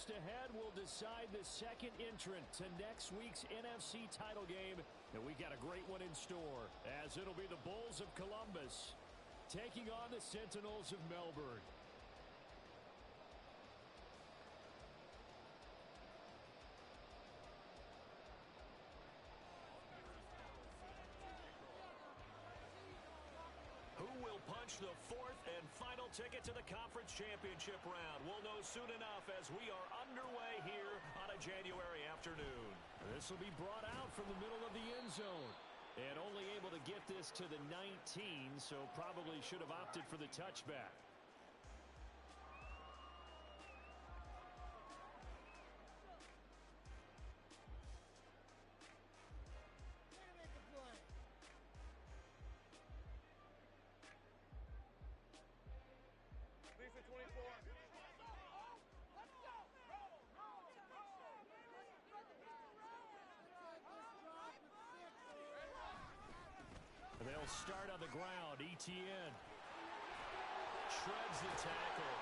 just ahead will decide the second entrant to next week's NFC title game. And we got a great one in store, as it'll be the Bulls of Columbus taking on the Sentinels of Melbourne. Who will punch the fourth and final ticket to the conference championship round? We'll know soon enough as we are underway here on a January afternoon. This will be brought out from the middle of the end zone. And only able to get this to the 19, so probably should have opted for the touchback. They'll start on the ground. Etienne shreds the tackle.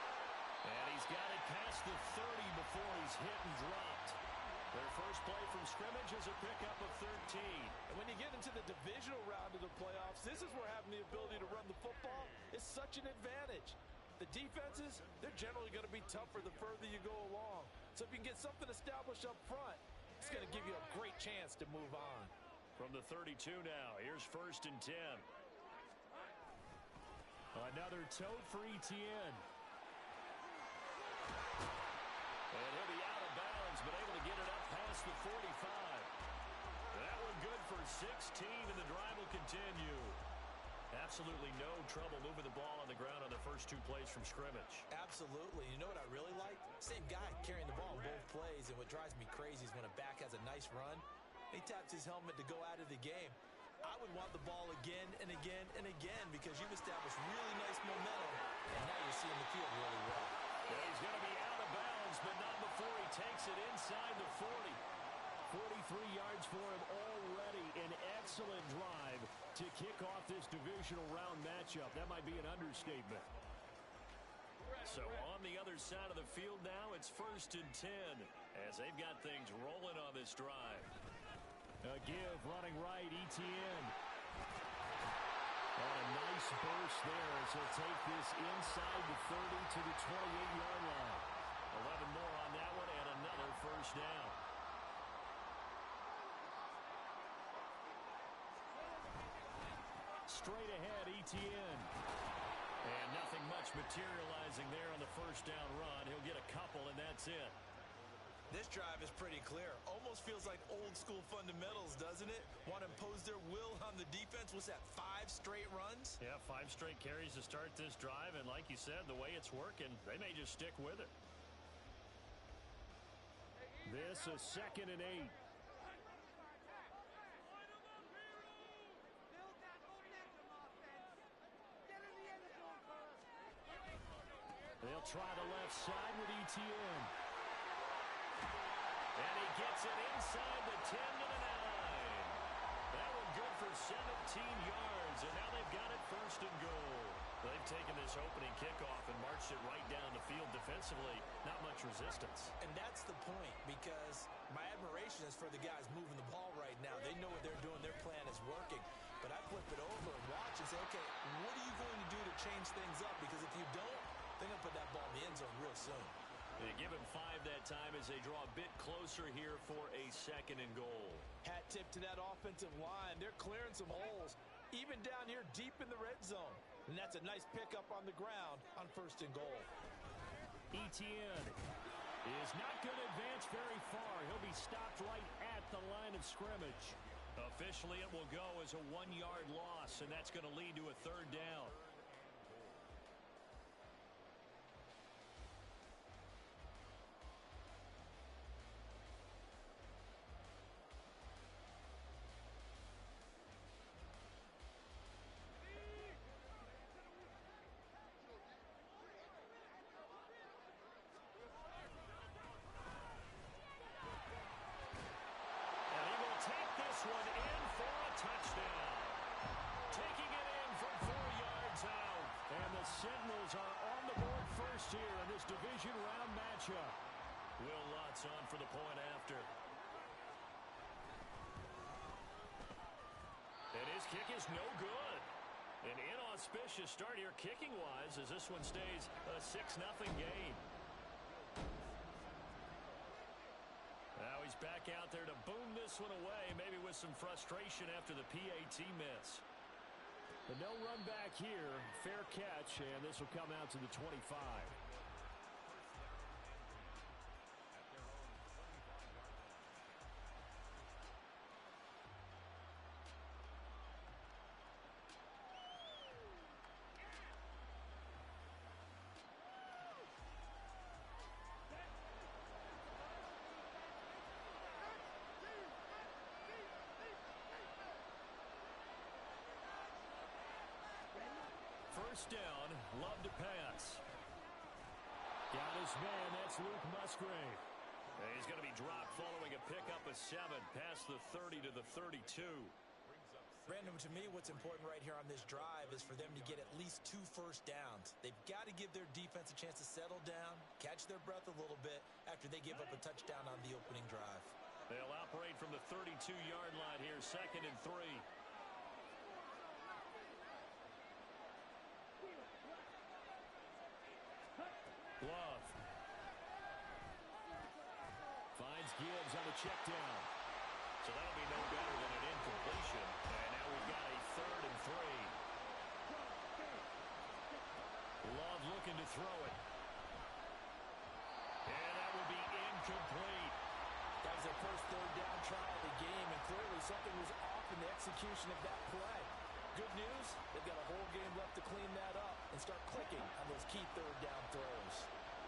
And he's got it past the 30 before he's hit and dropped. Their first play from scrimmage is a pickup of 13. And when you get into the divisional round of the playoffs, this is where having the ability to run the football is such an advantage. The defenses, they're generally going to be tougher the further you go along. So if you can get something established up front, it's going to give you a great chance to move on. From the 32 now, here's 1st and 10. Another tote for Etienne. And he'll be out of bounds, but able to get it up past the 45. That one good for 16, and the drive will continue. Absolutely no trouble moving the ball on the ground on the first 2 plays from scrimmage. Absolutely. You know what I really like? Same guy carrying the ball in both plays, and what drives me crazy is when a back has a nice run, he taps his helmet to go out of the game. I would want the ball again and again and again because you've established really nice momentum, and now you're seeing the field really well. Well, he's going to be out of bounds, but not before he takes it inside the 40. 43 yards for him already. An excellent drive to kick off this divisional round matchup. That might be an understatement. So on the other side of the field now, it's 1st and 10 as they've got things rolling on this drive. A give running right, Etienne. And a nice burst there as he'll take this inside the 30 to the 28-yard line. 11 more on that one and another first down. Straight ahead, Etienne. And nothing much materializing there on the first down run. He'll get a couple, and that's it. This drive is pretty clear. Almost feels like old school fundamentals, doesn't it? Want to impose their will on the defense. What's that, 5 straight runs? Yeah, 5 straight carries to start this drive. And like you said, the way it's working, they may just stick with it. This is 2nd and 8. They'll try the left side with Etienne. And he gets it inside the 10 to the 9. That one good for 17 yards, and now they've got it 1st and goal. They've taken this opening kickoff and marched it right down the field defensively. Not much resistance. And that's the point, because my admiration is for the guys moving the ball right now. They know what they're doing. Their plan is working. But I flip it over and watch and say, okay, what are you going to do to change things up? Because if you don't, they're going to put that ball in the end zone real soon. They give him 5 that time as they draw a bit closer here for a 2nd and goal. Hat tip to that offensive line. They're clearing some holes, even down here deep in the red zone. And that's a nice pickup on the ground on 1st and goal. Etienne is not going to advance very far. He'll be stopped right at the line of scrimmage. Officially, it will go as a 1-yard loss, and that's going to lead to a 3rd down. Sentinels are on the board first here in this division round matchup. We'll gets on for the point after. And his kick is no good. An inauspicious start here kicking-wise as this one stays a 6-0 game. Now he's back out there to boom this one away, maybe with some frustration after the PAT miss. But no run back here. Fair catch, and this will come out to the 25. First down, Love to pass. Got his man, that's Luke Musgrave. And he's going to be dropped following a pickup of 7 past the 30 to the 32. Brandon, to me, what's important right here on this drive is for them to get at least 2 first downs. They've got to give their defense a chance to settle down, catch their breath a little bit after they give up a touchdown on the opening drive. They'll operate from the 32-yard line here, 2nd and 3. Love finds Gibbs on the check down. So that'll be no better than an incompletion. And now we've got a 3rd and 3. Love looking to throw it. And that will be incomplete. That was their first 3rd down try of the game, and clearly something was off in the execution of that play. Good news, they've got a whole game left to clean that up and start clicking on those key 3rd down throws.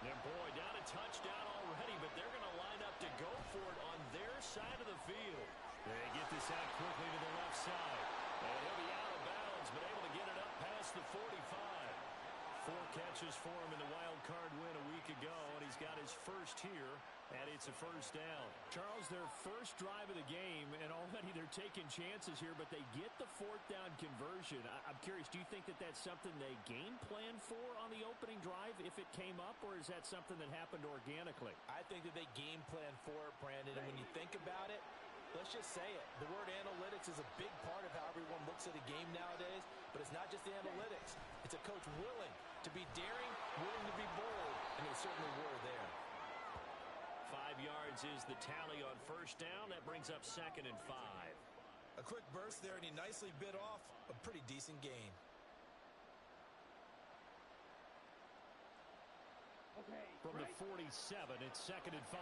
And boy, down a touchdown already, but they're going to line up to go for it on their side of the field. They get this out quickly to the left side. And he'll be out of bounds, but able to get it up past the 45. 4 catches for him in the wild card win a week ago, and he's got his first here, and it's a first down. Charles, their first drive of the game, and already they're taking chances here, but they get the 4th down conversion. I'm curious, do you think that that's something they game plan for on the opening drive if it came up, or is that something that happened organically? I think that they game plan for it, Brandon, and when you think about it, let's just say it. The word analytics is a big part of how everyone looks at a game nowadays, but it's not just the analytics. It's a coach willing to be daring, willing to be bold, and they certainly were there. 5 yards is the tally on first down. That brings up 2nd and 5. A quick burst there, and he nicely bit off a pretty decent gain. From the 47, it's 2nd and 5.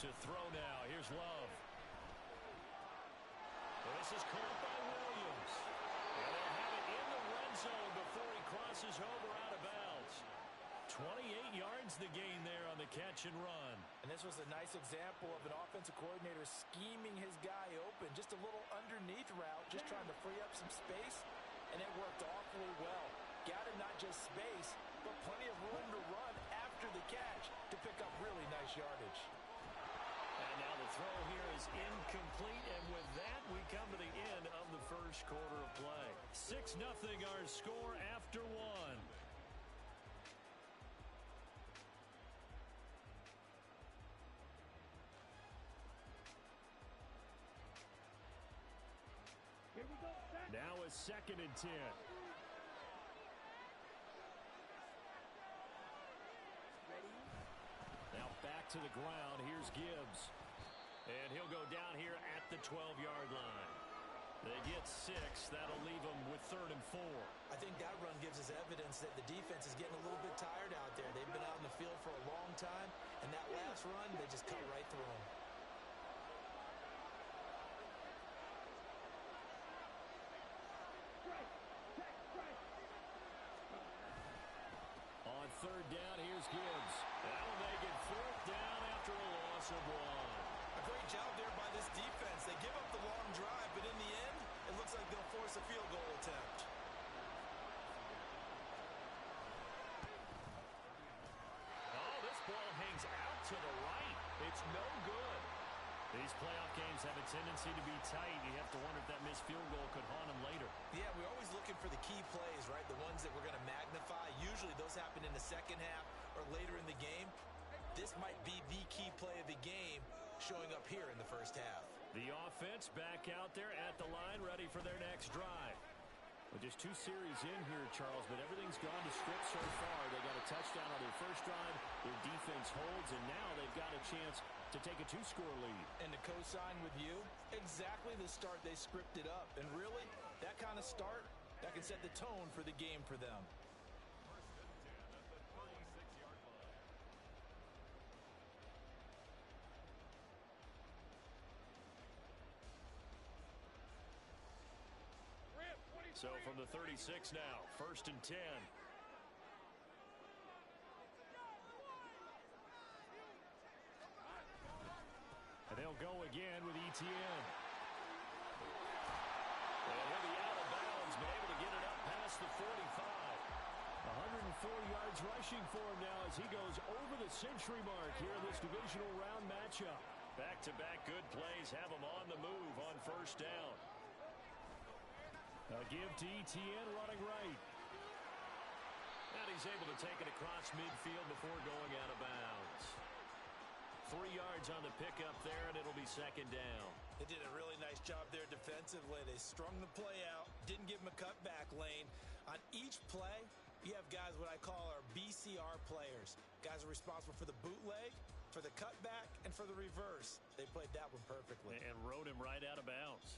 To throw now, here's Love. This is caught by Williams. And they'll have it in the red zone before he crosses over out of bounds. 28 yards the gain there on the catch and run. And this was a nice example of an offensive coordinator scheming his guy open. Just a little underneath route, just trying to free up some space. And it worked awfully well. Got him not just space, but plenty of room to run after the catch to pick up really nice yardage. And now the throw here is incomplete, and with that, we come to the end of the first quarter of play. 6-0 our score after 1. Now a 2nd and 10. Now back to the ground. Here's Gibbs. And he'll go down here at the 12-yard line. They get 6. That'll leave them with 3rd and 4. I think that run gives us evidence that the defense is getting a little bit tired out there. They've been out in the field for a long time, and that last run, they just cut right through them. On 3rd down, here's Gibbs. That'll make it 4th down after a loss of 1. A great job there by this defense. They give up the long drive, but in the end, it looks like they'll force a field goal attempt. Oh, this ball hangs out to the right. It's no good. These playoff games have a tendency to be tight. You have to wonder if that missed field goal could haunt them later. Yeah, we're always looking for the key plays, right? The ones that we're going to magnify. Usually those happen the second half or later in the game, this might be the key play of the game showing up here in the first half. The offense back out there at the line, ready for their next drive. Well, just 2 series in here, Charles, but everything's gone to script so far. They got a touchdown on their first drive. Their defense holds, and now they've got a chance to take a 2-score lead. And to co-sign with you, exactly the start they scripted up. And really, that kind of start, that can set the tone for the game for them. So from the 36 now, 1st and 10. And they'll go again with Etienne. And he'll be out of bounds, but able to get it up past the 45. 104 yards rushing for him now as he goes over the century mark here in this divisional round matchup. Back-to-back good plays have him on the move on 1st down. A give to Etienne running right. And he's able to take it across midfield before going out of bounds. 3 yards on the pickup there, and it'll be 2nd down. They did a really nice job there defensively. They strung the play out, didn't give him a cutback lane. On each play, you have guys what I call our BCR players. Guys are responsible for the bootleg, for the cutback, and for the reverse. They played that one perfectly. And rode him right out of bounds.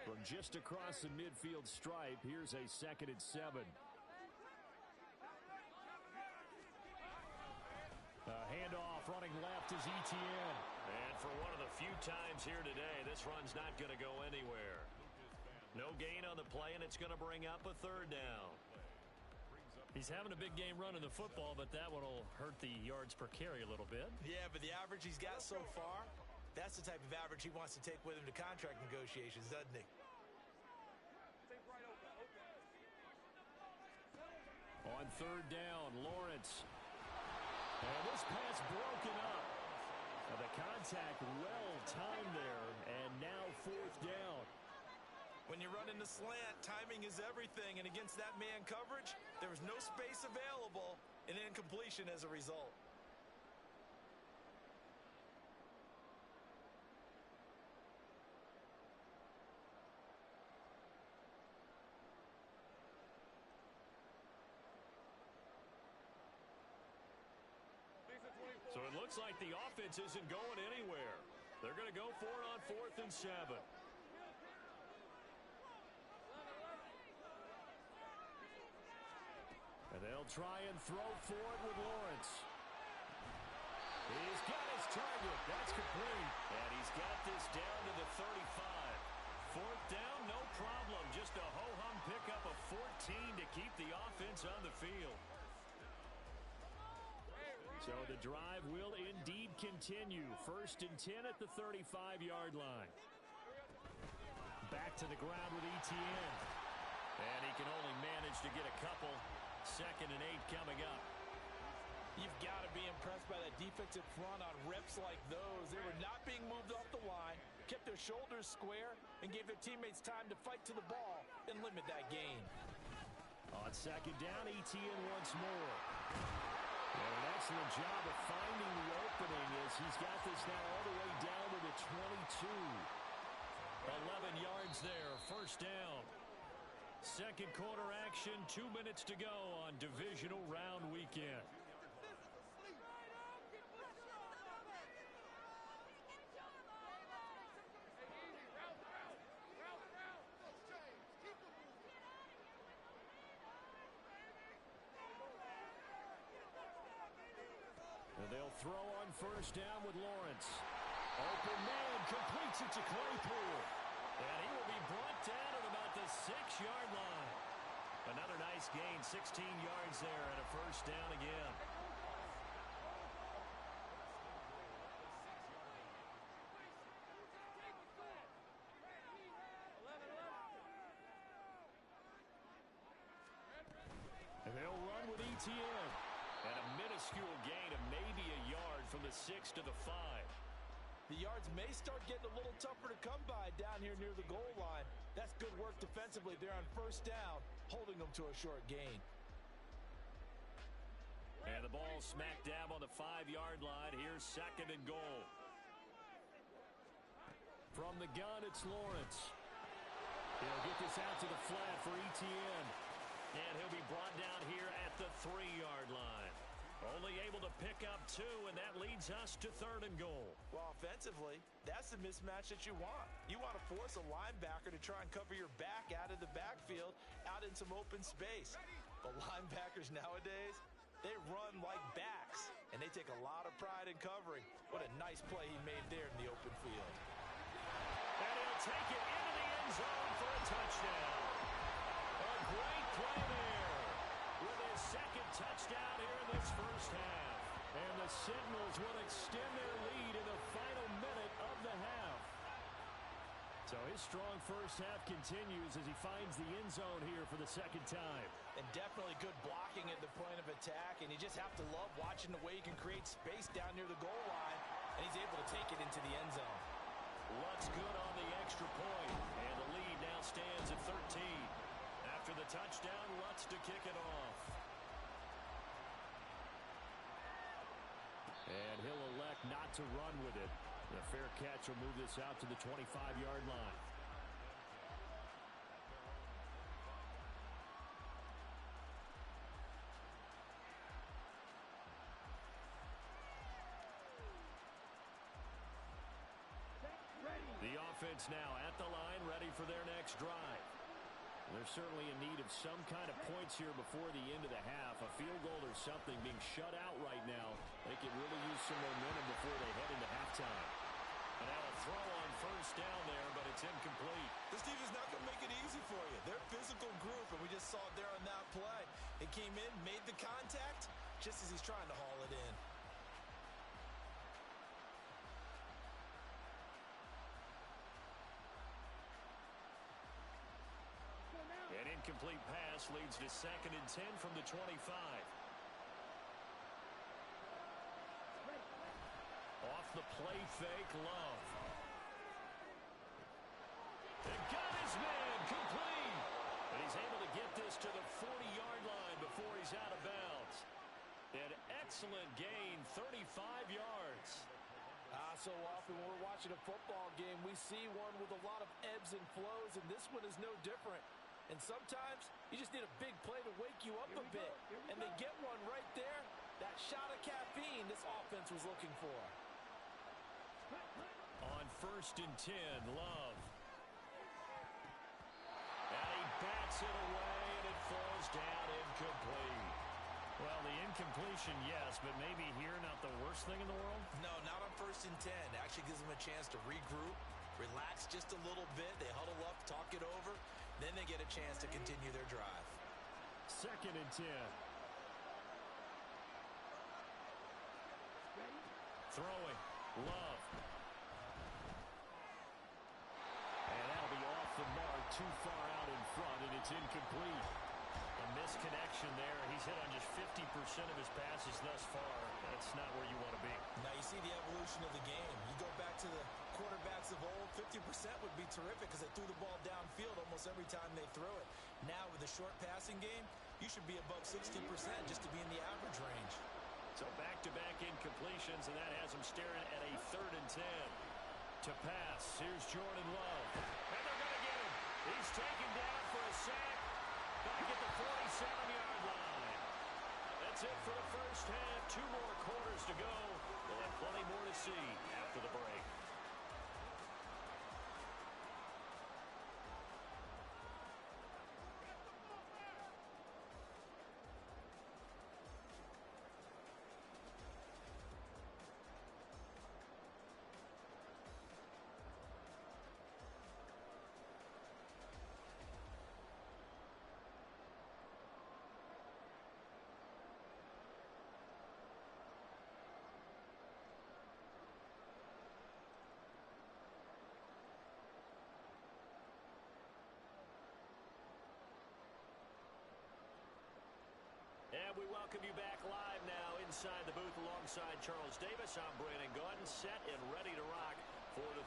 From just across the midfield stripe, here's a 2nd and 7. Handoff running left is Etienne. And for one of the few times here today, this run's not going to go anywhere. No gain on the play, and it's going to bring up a 3rd down. He's having a big game running the football, but that one will hurt the yards per carry a little bit. Yeah, but the average he's got so far, that's the type of average he wants to take with him to contract negotiations, doesn't he? On 3rd down, Lawrence. And this pass broken up. Now the contact well timed there, and now 4th down. When you run into slant, timing is everything, and against that man coverage, there was no space available, and incompletion as a result. So it looks like the offense isn't going anywhere. They're going to go for it on 4th and 7. And they'll try and throw for it with Lawrence. He's got his target. That's complete. And he's got this down to the 35. 4th down, no problem. Just a ho-hum pickup of 14 to keep the offense on the field. So the drive will indeed continue. 1st and 10 at the 35-yard line. Back to the ground with Etienne. And he can only manage to get a couple. 2nd and 8 coming up. You've got to be impressed by that defensive front on reps like those. They were not being moved off the line, kept their shoulders square, and gave their teammates time to fight to the ball and limit that gain. On 2nd down, Etienne once more. And an excellent job of finding the opening as he's got this now all the way down to the 22. 11 yards there, 1st down. 2nd quarter action, 2 minutes to go on divisional round weekend. And they'll throw on 1st down with Lawrence. Open man, completes it to Claypool. And he will be brought down at about the 6-yard line. Another nice gain, 16 yards there, and a 1st down again. And they'll run with Etienne. And a minuscule gain of maybe a yard from the 6 to the 5. The yards may start getting a little tougher to come by down here near the goal line. That's good work defensively there on first down, holding them to a short gain. And the ball smack dab on the 5-yard line. Here's second and goal. From the gun, it's Lawrence. He'll get this out to the flat for Etienne. And he'll be brought down here at the 3-yard line. Only able to pick up 2, and that leads us to third and goal. Well, offensively, that's the mismatch that you want. You want to force a linebacker to try and cover your back out of the backfield, out in some open space. But linebackers nowadays, they run like backs, and they take a lot of pride in covering. What a nice play he made there in the open field. And he'll take it into the end zone for a touchdown. A great play there with his second touchdown here in this first half. And the Sentinels will extend their lead in the final minute of the half. So his strong first half continues as he finds the end zone here for the second time. And definitely good blocking at the point of attack, and you just have to love watching the way he can create space down near the goal line, and he's able to take it into the end zone. Lutz good on the extra point, and the lead now stands at 13. After the touchdown, Lutz to kick it off. And he'll elect not to run with it. The fair catch will move this out to the 25-yard line. The offense now at the line, ready for their next drive. They're certainly in need of some kind of points here before the end of the half. A field goal or something being shut out right now. They could really use some momentum before they head into halftime. And now a throw on first down there, but it's incomplete. This defense is not going to make it easy for you. They're a physical group, and we just saw it there on that play. It came in, made the contact, just as he's trying to haul it in. An incomplete pass leads to 2nd and 10 from the 25. Off the play fake, Love. And got his man, complete. And he's able to get this to the 40-yard line before he's out of bounds. An excellent gain, 35 yards. So often when we're watching a football game, we see one with a lot of ebbs and flows, and this one is no different. And sometimes you just need a big play to wake you up a bit. And they get one right there. That shot of caffeine this offense was looking for. On 1st and 10, Love. And he bats it away, and it falls down incomplete. Well, the incompletion, yes, but maybe here not the worst thing in the world? No, not on 1st and 10. Actually gives them a chance to regroup, relax just a little bit. They huddle up, talk it over. Then they get a chance to continue their drive. 2nd and 10. Throwing. Love. And that'll be off the mark, too far out in front, and it's incomplete. A misconnection there. He's hit on just 50% of his passes thus far. That's not where you want to be. Now you see the evolution of the game. You go back to the quarterbacks of old, 50% would be terrific because they threw the ball downfield almost every time they threw it. Now with the short passing game, you should be above 60% just to be in the average range. So back-to-back incompletions, and that has him staring at a 3rd and 10. To pass, here's Jordan Love. And they're going to get him. He's taken down for a sack. Back at the 47-yard line. That's it for the first half. 2 more quarters to go. We'll have plenty more to see after the break. And we welcome you back live now inside the booth alongside Charles Davis. I'm Brandon Gaudin, set and ready to rock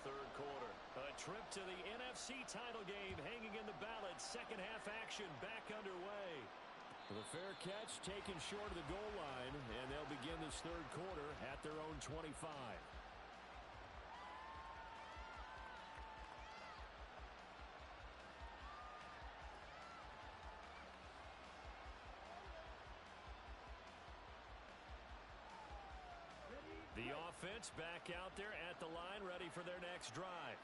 third quarter. A trip to the NFC title game hanging in the balance. Second half action back underway. The fair catch taken short of the goal line, and they'll begin this third quarter at their own 25. The offense back out there at the line, ready for their next drive.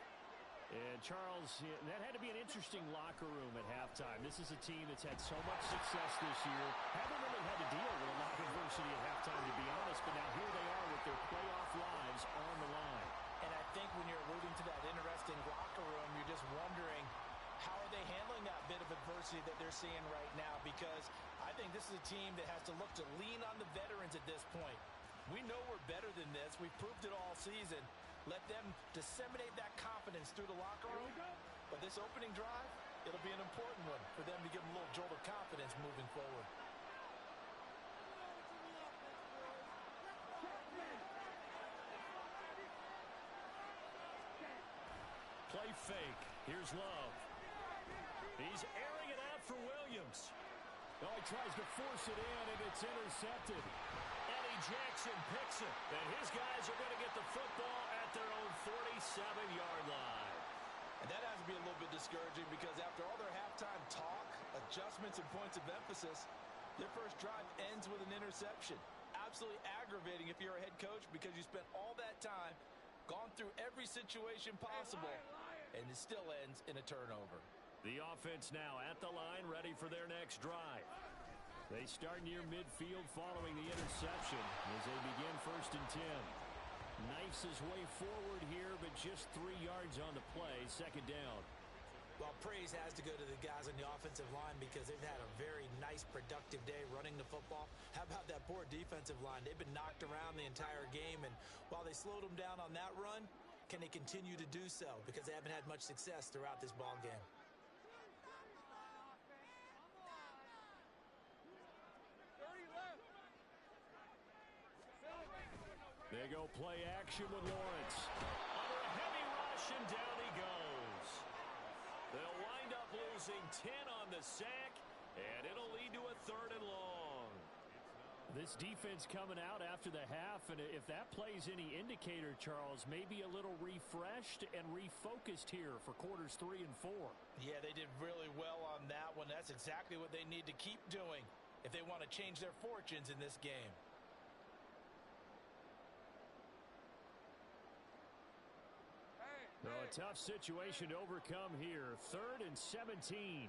And, Charles, that had to be an interesting locker room at halftime. This is a team that's had so much success this year. Haven't really had to deal with a lot of adversity at halftime, to be honest, but now here they are with their playoff lives on the line. And I think when you're alluding to that interesting locker room, you're just wondering, how are they handling that bit of adversity that they're seeing right now? Because I think this is a team that has to look to lean on the veterans at this point. We know we're better than this. We've proved it all season. Let them disseminate that confidence through the locker room. But this opening drive, it'll be an important one for them to give them a little jolt of confidence moving forward. Play fake. Here's Love. He's airing it out for Williams. Oh, he tries to force it in, and it's intercepted. Jackson picks it, and his guys are going to get the football at their own 47-yard line. And that has to be a little bit discouraging because after all their halftime talk, adjustments, and points of emphasis, their first drive ends with an interception. Absolutely aggravating if you're a head coach because you spent all that time, gone through every situation possible, and it still ends in a turnover. The offense now at the line, ready for their next drive. They start near midfield following the interception as they begin 1st and 10. Knifes his way forward here, but just 3 yards on the play, 2nd down. Well, praise has to go to the guys on the offensive line because they've had a very nice, productive day running the football. How about that poor defensive line? They've been knocked around the entire game, and while they slowed them down on that run, can they continue to do so? Because they haven't had much success throughout this ball game. They go play action with Lawrence. Under a heavy rush, and down he goes. They'll wind up losing 10 on the sack, and it'll lead to a 3rd and long. This defense coming out after the half, and if that plays any indicator, Charles, maybe a little refreshed and refocused here for quarters 3 and 4. Yeah, they did really well on that one. That's exactly what they need to keep doing if they want to change their fortunes in this game. So a tough situation to overcome here. 3rd and 17.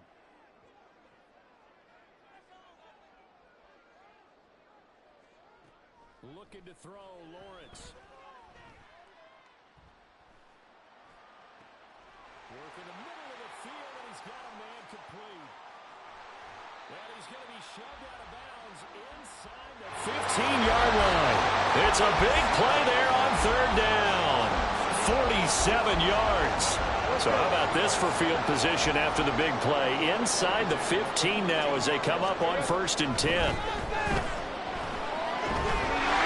Looking to throw, Lawrence. Work in the middle of the field, and he's got a man complete. And he's going to be shoved out of bounds inside the 15-yard line. It's a big play there on 3rd down. 47 yards. So how about this for field position after the big play? Inside the 15 now as they come up on 1st and 10.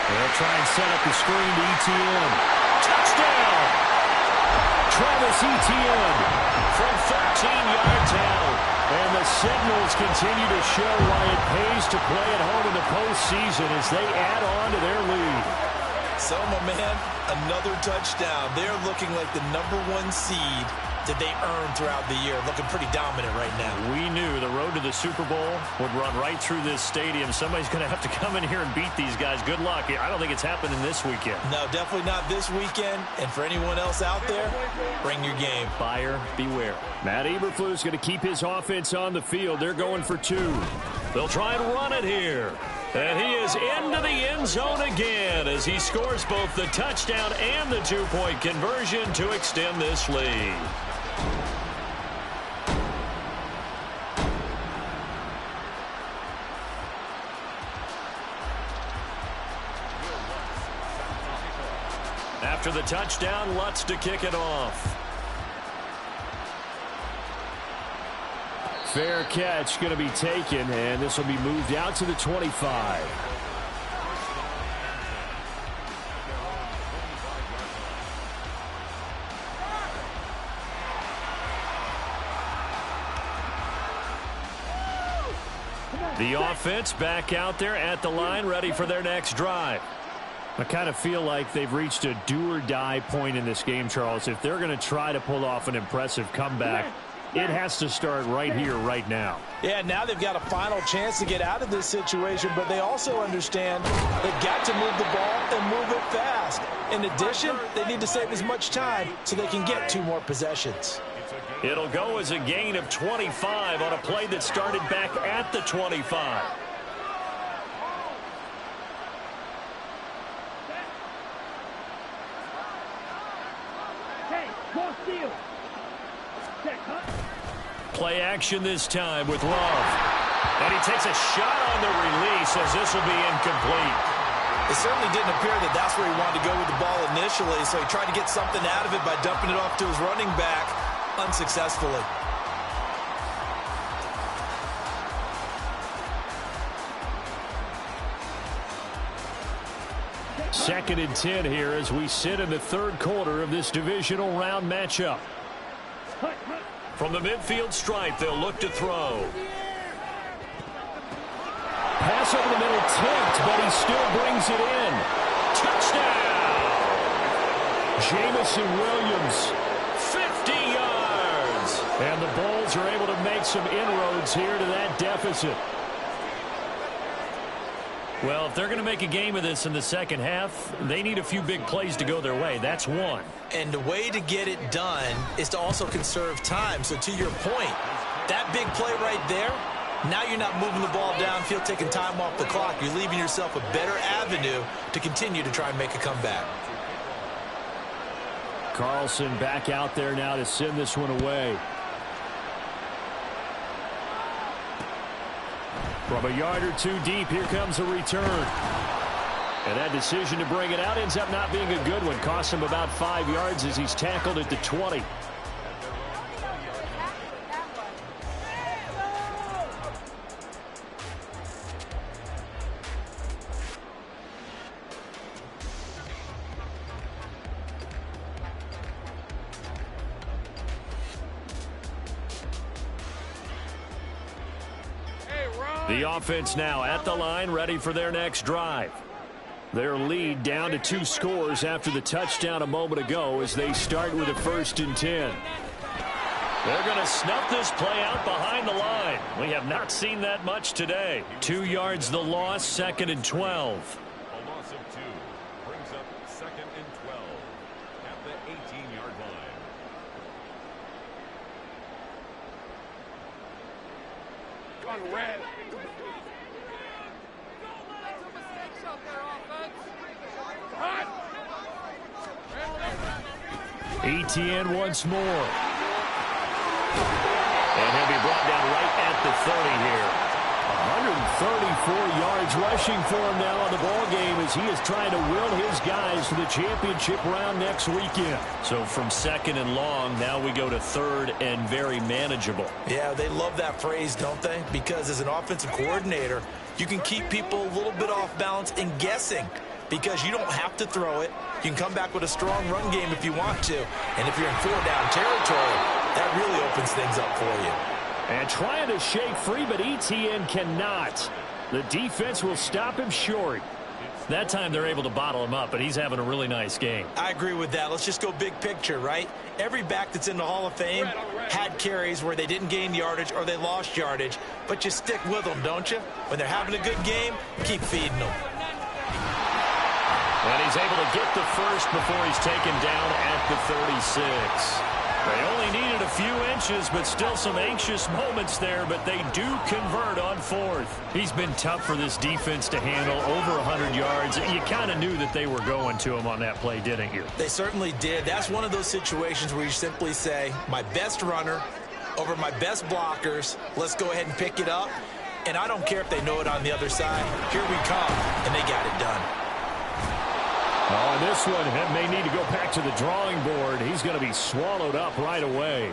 They'll try and set up the screen to Etienne. Touchdown! Travis Etienne from 13-yards out. And the signals continue to show why it pays to play at home in the postseason as they add on to their lead. So, my man, another touchdown. They're looking like the #1 seed that they earned throughout the year. Looking pretty dominant right now. We knew the road to the Super Bowl would run right through this stadium. Somebody's going to have to come in here and beat these guys. Good luck. I don't think it's happening this weekend. No, definitely not this weekend. And for anyone else out there, bring your game. Buyer beware. Matt Eberflus going to keep his offense on the field. They're going for 2. They'll try and run it here. And he is into the end zone again as he scores both the touchdown and the 2-point conversion to extend this lead. After the touchdown, Lutz to kick it off. Fair catch going to be taken, and this will be moved out to the 25. The offense back out there at the line, ready for their next drive. I kind of feel like they've reached a do-or-die point in this game, Charles. If they're going to try to pull off an impressive comeback, it has to start right here, right now. Yeah, now they've got a final chance to get out of this situation, but they also understand they've got to move the ball and move it fast. In addition, they need to save as much time so they can get 2 more possessions. It'll go as a gain of 25 on a play that started back at the 25. Play action this time with Love. And he takes a shot on the release as this will be incomplete. It certainly didn't appear that that's where he wanted to go with the ball initially, so he tried to get something out of it by dumping it off to his running back unsuccessfully. Second and 10 here as we sit in the third quarter of this divisional round matchup. From the midfield stripe, they'll look to throw. Pass over the middle tipped, but he still brings it in. Touchdown! Jamison Williams, 50 yards. And the Bulls are able to make some inroads here to that deficit. Well, if they're going to make a game of this in the second half, they need a few big plays to go their way. That's one. And the way to get it done is to also conserve time. So to your point, that big play right there, now you're not moving the ball downfield, taking time off the clock. You're leaving yourself a better avenue to continue to try and make a comeback. Carlson back out there now to send this one away. From a yard or 2 deep, here comes a return. And that decision to bring it out ends up not being a good one. Costs him about 5 yards as he's tackled at the 20. The offense now at the line, ready for their next drive. Their lead down to 2 scores after the touchdown a moment ago as they start with a 1st and 10. They're going to snuff this play out behind the line. We have not seen that much today. 2 yards the loss, 2nd and 12. A loss of 2 brings up 2nd and 12 at the 18-yard line. On red. 18 once more. And he'll be brought down right at the 30 here. 134 yards rushing for him now on the ball game as he is trying to will his guys to the championship round next weekend. So from 2nd and long, now we go to 3rd and very manageable. Yeah, they love that phrase, don't they? Because as an offensive coordinator, you can keep people a little bit off balance and guessing because you don't have to throw it. You can come back with a strong run game if you want to. And if you're in 4-down territory, that really opens things up for you. And trying to shake free, but Etienne cannot. The defense will stop him short. That time they're able to bottle him up, but he's having a really nice game. I agree with that. Let's just go big picture, right? Every back that's in the Hall of Fame had carries where they didn't gain yardage or they lost yardage, but you stick with them, don't you? When they're having a good game, keep feeding them. And he's able to get the first before he's taken down at the 36. They only needed a few inches, but still some anxious moments there, but they do convert on 4th. He's been tough for this defense to handle, over 100 yards. You kind of knew that they were going to him on that play, didn't you? They certainly did. That's one of those situations where you simply say, my best runner over my best blockers, let's go ahead and pick it up. And I don't care if they know it on the other side. Here we come, and they got it done. Oh, and this one may need to go back to the drawing board. He's going to be swallowed up right away.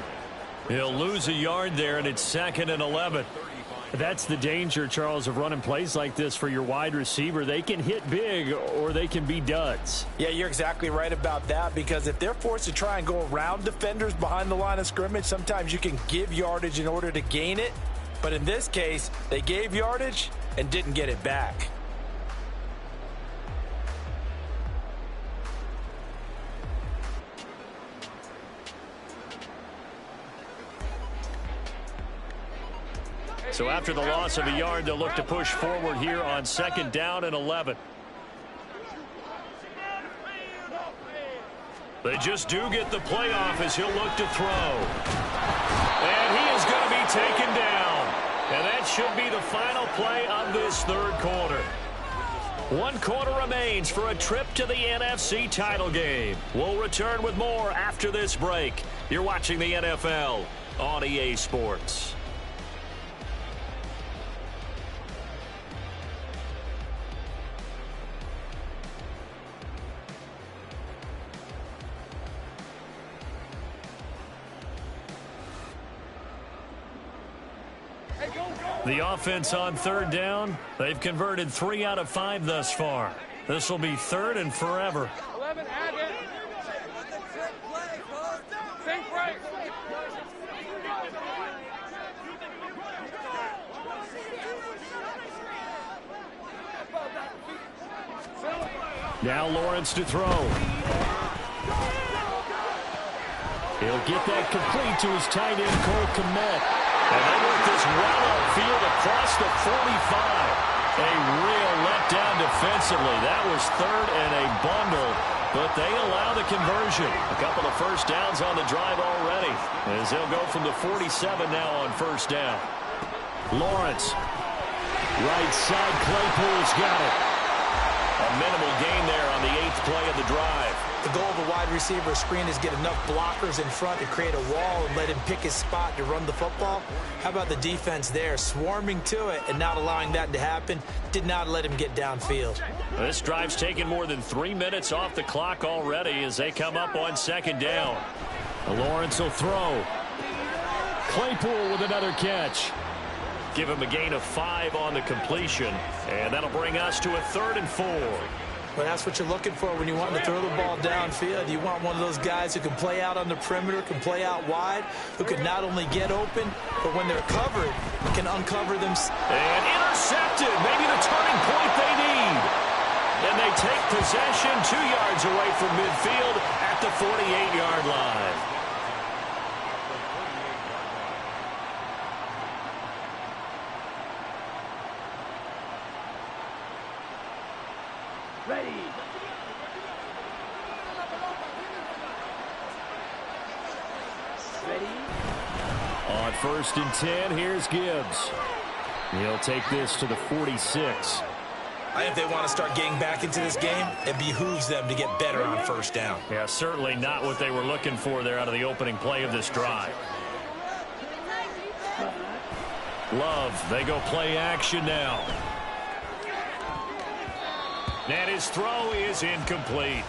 He'll lose a yard there, and it's 2nd and 11. That's the danger, Charles, of running plays like this for your wide receiver. They can hit big, or they can be duds. Yeah, you're exactly right about that, because if they're forced to try and go around defenders behind the line of scrimmage, sometimes you can give yardage in order to gain it. But in this case, they gave yardage and didn't get it back. So after the loss of a yard, they'll look to push forward here on 2nd down and 11. They just do get the play off as he'll look to throw. And he is going to be taken down. And that should be the final play of this 3rd quarter. 1 quarter remains for a trip to the NFC title game. We'll return with more after this break. You're watching the NFL on EA Sports. The offense on 3rd down, they've converted 3 out of 5 thus far. This will be 3rd and forever. 11, add it. Think break. Now Lawrence to throw. He'll get that complete to his tight end, Cole Kmet. And they work this well upfield across the 45. A real letdown defensively. That was 3rd and a bundle, but they allow the conversion. A couple of first downs on the drive already, as they'll go from the 47 now on 1st down. Lawrence. Right side, Claypool's got it. A minimal gain there on the 8th play of the drive. The goal of a wide receiver screen is get enough blockers in front to create a wall and let him pick his spot to run the football. How about the defense there, swarming to it and not allowing that to happen? Did not let him get downfield. This drive's taken more than 3 minutes off the clock already as they come up on 2nd down. Lawrence will throw. Claypool with another catch. Give him a gain of 5 on the completion, and that'll bring us to a 3rd and 4. Well, that's what you're looking for when you want to throw the ball downfield. You want one of those guys who can play out on the perimeter, can play out wide, who can not only get open, but when they're covered, can uncover them. And intercepted. Maybe the turning point they need. And they take possession 2 yards away from midfield at the 48-yard line. Ready. Ready. On 1st and 10, here's Gibbs. He'll take this to the 46. I think they want to start getting back into this game. It behooves them to get better on 1st down. Yeah, certainly not what they were looking for there out of the opening play of this drive. Love, they go play action now. And his throw is incomplete.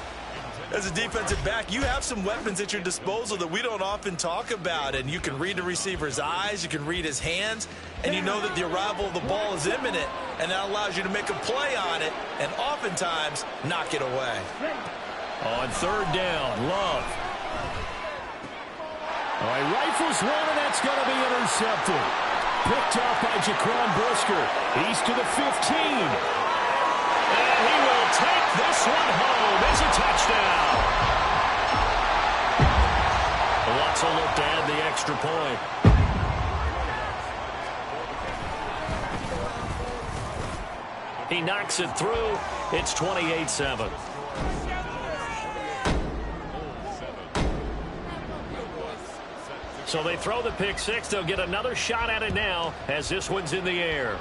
As a defensive back, you have some weapons at your disposal that we don't often talk about. And you can read the receiver's eyes, you can read his hands, and you know that the arrival of the ball is imminent, and that allows you to make a play on it and oftentimes knock it away. On 3rd down, Love. All right, rifles one, and that's going to be intercepted. Picked off by Jaquan Brisker. He's to the 15. And he will take this one home as a touchdown. Watts will look to add the extra point. He knocks it through. It's 28-7. So they throw the pick 6. They'll get another shot at it now as this one's in the air.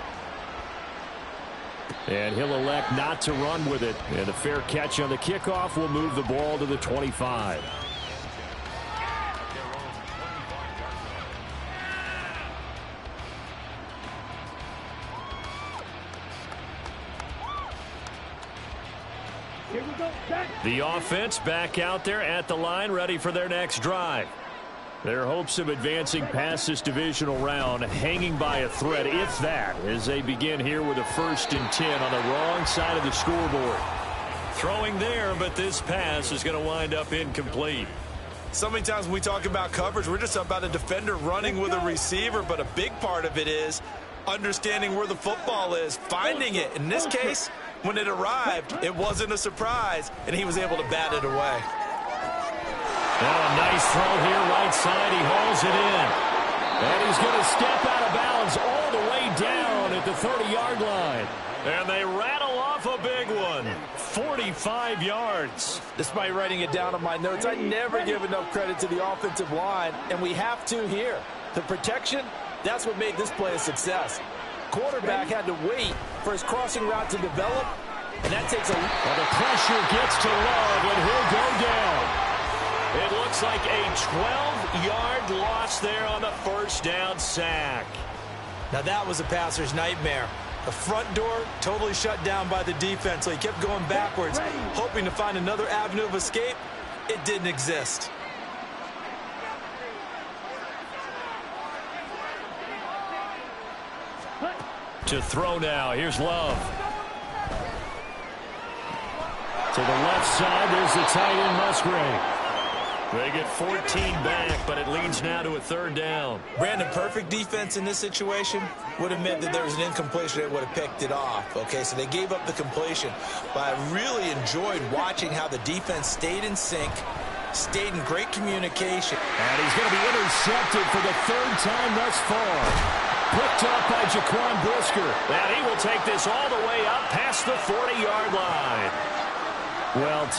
And he'll elect not to run with it. And a fair catch on the kickoff will move the ball to the 25. Here we go. Back. The offense back out there at the line, ready for their next drive. Their hopes of advancing past this divisional round hanging by a thread, if that, as they begin here with a 1st and 10 on the wrong side of the scoreboard. Throwing there, but this pass is going to wind up incomplete. So many times when we talk about coverage, we're just about a defender running with a receiver, but a big part of it is understanding where the football is, finding it. In this case, when it arrived, it wasn't a surprise, and he was able to bat it away. Oh, nice throw here, right side. He hauls it in. And he's going to step out of bounds all the way down at the 30-yard line. And they rattle off a big one. 45 yards. Despite writing it down on my notes, I never give enough credit to the offensive line, and we have to here. The protection, that's what made this play a success. Quarterback had to wait for his crossing route to develop, and that takes a... Well, the pressure gets to Love, and he'll go down. It looks like a 12-yard loss there on the first down sack. Now that was a passer's nightmare. The front door totally shut down by the defense, so he kept going backwards, hoping to find another avenue of escape. It didn't exist. To throw now. Here's Love. To the left side, there's the tight end, Musgrave. They get 14 back, but it leads now to a third down. Brandon, perfect defense in this situation would have meant that there was an incompletion that would have picked it off. Okay, so they gave up the completion. But I really enjoyed watching how the defense stayed in sync, stayed in great communication. And he's going to be intercepted for the third time thus far. Picked up by Jaquan Brisker. And he will take this all the way up past the 40-yard line. Well,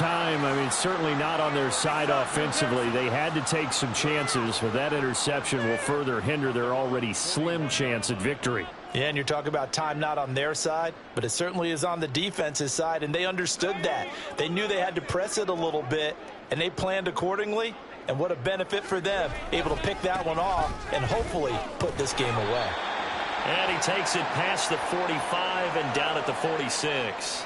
certainly not on their side offensively. They had to take some chances, but that interception will further hinder their already slim chance at victory. Yeah, and you're talking about time not on their side, but it certainly is on the defense's side, and they understood that. They knew they had to press it a little bit, and they planned accordingly, and what a benefit for them, able to pick that one off and hopefully put this game away. And he takes it past the 45 and down at the 46.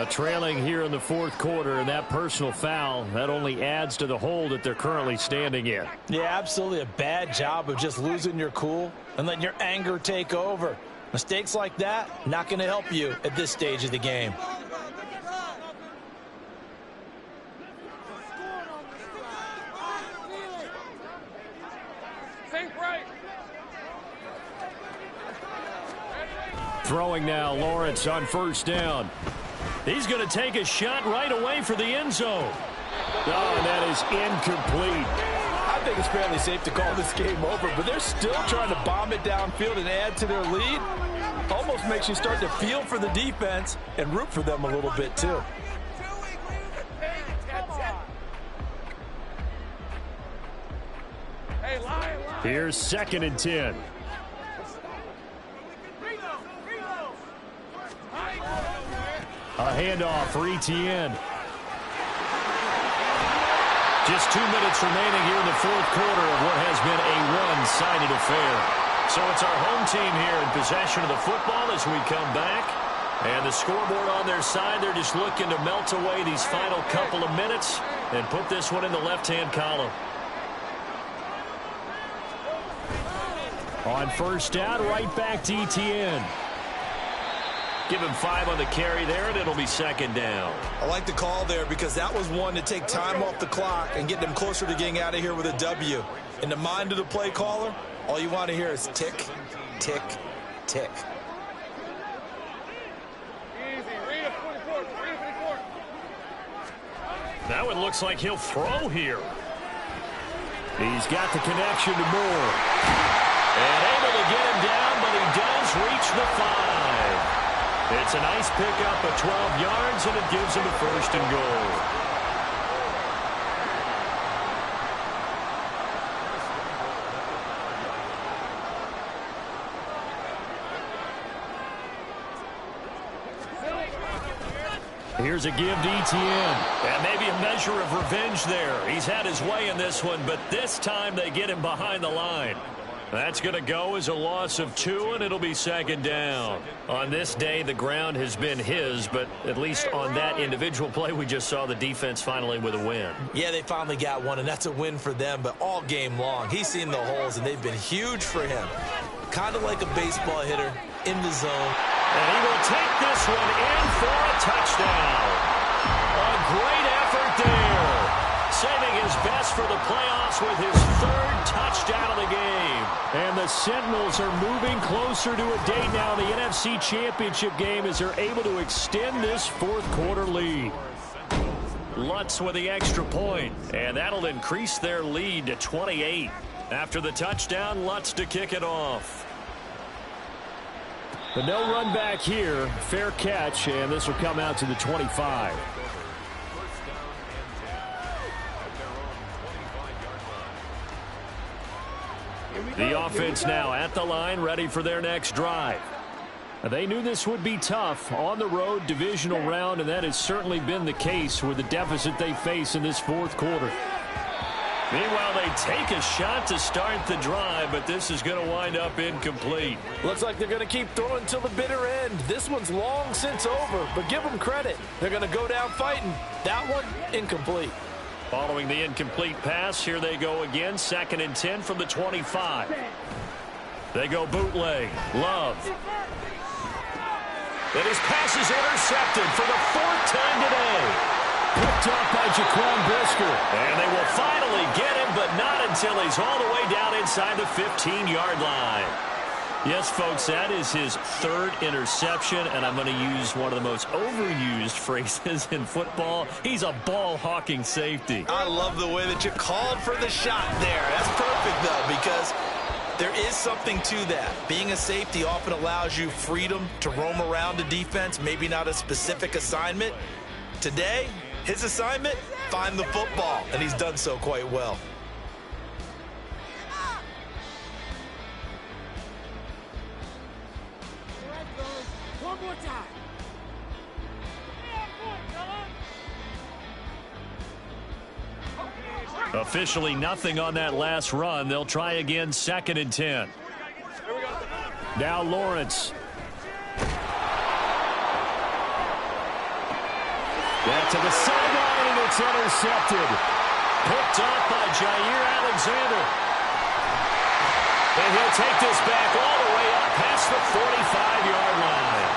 Trailing here in the fourth quarter, and that personal foul, that only adds to the hole that they're currently standing in. Yeah, absolutely a bad job of just losing your cool and letting your anger take over. Mistakes like that, not going to help you at this stage of the game. Throwing now, Lawrence on first down. He's going to take a shot right away for the end zone. Oh, and that is incomplete. I think it's fairly safe to call this game over, but they're still trying to bomb it downfield and add to their lead. Almost makes you start to feel for the defense and root for them a little bit, too. Here's 2nd and 10. A handoff for Etienne. Just 2 minutes remaining here in the fourth quarter of what has been a one-sided affair. So it's our home team here in possession of the football as we come back. And the scoreboard on their side, they're just looking to melt away these final couple of minutes and put this one in the left-hand column. On first down, right back to Etienne. Give him 5 on the carry there, and it'll be 2nd down. I like the call there because that was one to take time off the clock and get them closer to getting out of here with a W. In the mind of the play caller, all you want to hear is tick, tick, tick. Now it looks like he'll throw here. He's got the connection to Moore. And able to get him down, but he does reach the 5. It's a nice pickup of 12 yards, and it gives him a 1st and goal. Here's a give to Etienne. And maybe a measure of revenge there. He's had his way in this one, but this time they get him behind the line. That's going to go as a loss of 2, and it'll be 2nd down. On this day, the ground has been his, but at least on that individual play, we just saw the defense finally with a win. Yeah, they finally got one, and that's a win for them, but all game long, he's seen the holes, and they've been huge for him. Kind of like a baseball hitter in the zone. And he will take this one in for a touchdown. A great effort there. Saving his best for the playoffs with his third touchdown of the game. And the Sentinels are moving closer to a date now in the NFC Championship game as they're able to extend this fourth-quarter lead. Lutz with the extra point, and that'll increase their lead to 28. After the touchdown, Lutz to kick it off. But no run back here. Fair catch, and this will come out to the 25. The offense now at the line, ready for their next drive. They knew this would be tough on the road, divisional round, and that has certainly been the case with the deficit they face in this fourth quarter. Meanwhile, they take a shot to start the drive, but this is going to wind up incomplete. Looks like they're going to keep throwing till the bitter end. This one's long since over, but give them credit. They're going to go down fighting. That one, incomplete. Following the incomplete pass, here they go again, 2nd and 10 from the 25. They go bootleg. Love. And his pass is intercepted for the 4th time today. Picked up by Jaquan Brisker. And they will finally get him, but not until he's all the way down inside the 15-yard line. Yes, folks, that is his 3rd interception, and I'm going to use one of the most overused phrases in football. He's a ball-hawking safety. I love the way that you called for the shot there. That's perfect, though, because there is something to that. Being a safety often allows you freedom to roam around the defense, maybe not a specific assignment. Today, his assignment, find the football, and he's done so quite well. One more time. Officially nothing on that last run. They'll try again, 2nd and 10. Now Lawrence. Back to the sideline, and it's intercepted. Picked up by Jair Alexander. And he'll take this back all the way up past the 45-yard line.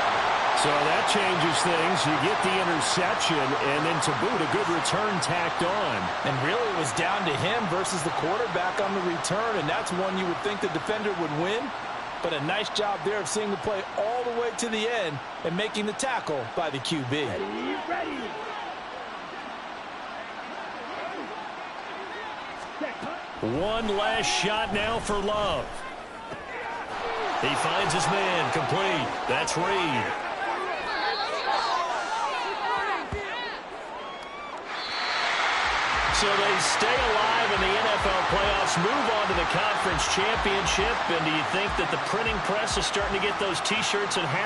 So that changes things. You get the interception, and then to boot, a good return tacked on. And really it was down to him versus the quarterback on the return, and that's one you would think the defender would win. But a nice job there of seeing the play all the way to the end and making the tackle by the QB. Ready. One last shot now for Love. He finds his man, complete. That's Reed. So they stay alive in the NFL playoffs, move on to the conference championship. And do you think that the printing press is starting to get those T-shirts and hats